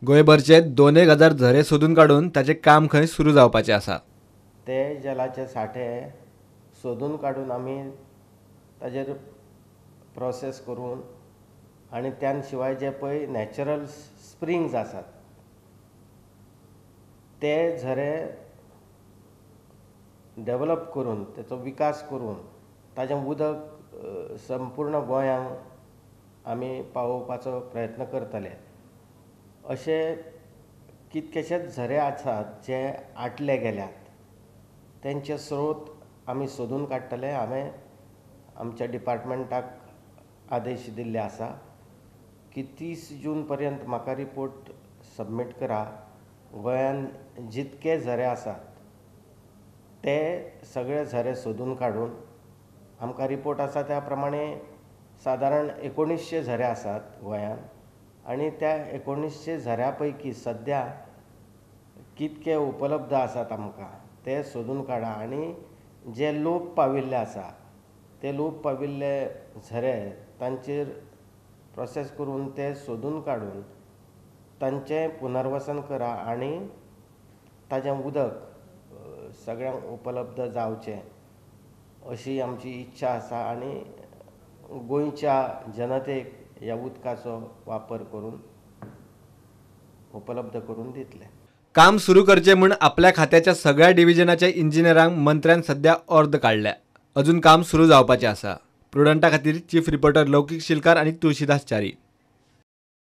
गोंयभरचे 2,000 झरे सोदून काडून ताचे काम खंय सुरू जावपाचें आसा। ते जलाचे साठे सोदून काडून आमी ताजेर प्रोसेस करून आनी त्या शिवाय जे पळय नॅचरल स्प्रिंग्स आसात ते झरे डेवलप करून ताचो विकास करून ताजें उदक संपूर्ण गोंयांक आमी पावोवपाचो प्रयत्न करतले। अशे कितकेशेच झरे आसात जे आटले गेल्यात, तेंचे स्रोत आमी सोदून काडटले। हांवें आमच्या डिपार्टमेंटाक आदेश दिल्ले आसा की 30 जून पर्यंत म्हाका रिपोर्ट सबमीट करा। गोंयान जितके झरे आसात ते सगळे झरे सोदून काडून आमकां रिपोर्ट आसा त्या प्रमाणे सादारण 1900 झरे आसात गोंयान, आनी त्या 1900 झऱ्या पैकी सद्या कितके उपलब्ध आसात आमकां ते सोदून काडा आनी जे लोप पाविल्ले आसा ते लोप पाविल्ले झरे तांचेर प्रोसेस करून ते सोदून काडून तांचें पुनर्वसन करा आनी ताजें उदक सगळ्यांक उपलब्ध जावचें अशी आमची इच्छा आसा। आनी गोंयच्या जनतेक ह्या उदकाचो वापर करून उपलब्ध करून दितले। काम सुरू करचें म्हूण आपल्या खात्याच्या सगळ्या डिव्हिजनाच्या इंजिनियरांक मंत्र्यान सध्या अर्द काडल्या। अजून काम सुरू जावपाचें आसा। प्रुडंटा खातीर चीफ रिपोर्टर लौकीक शिलकार आनी तुळशीदास च्यारी।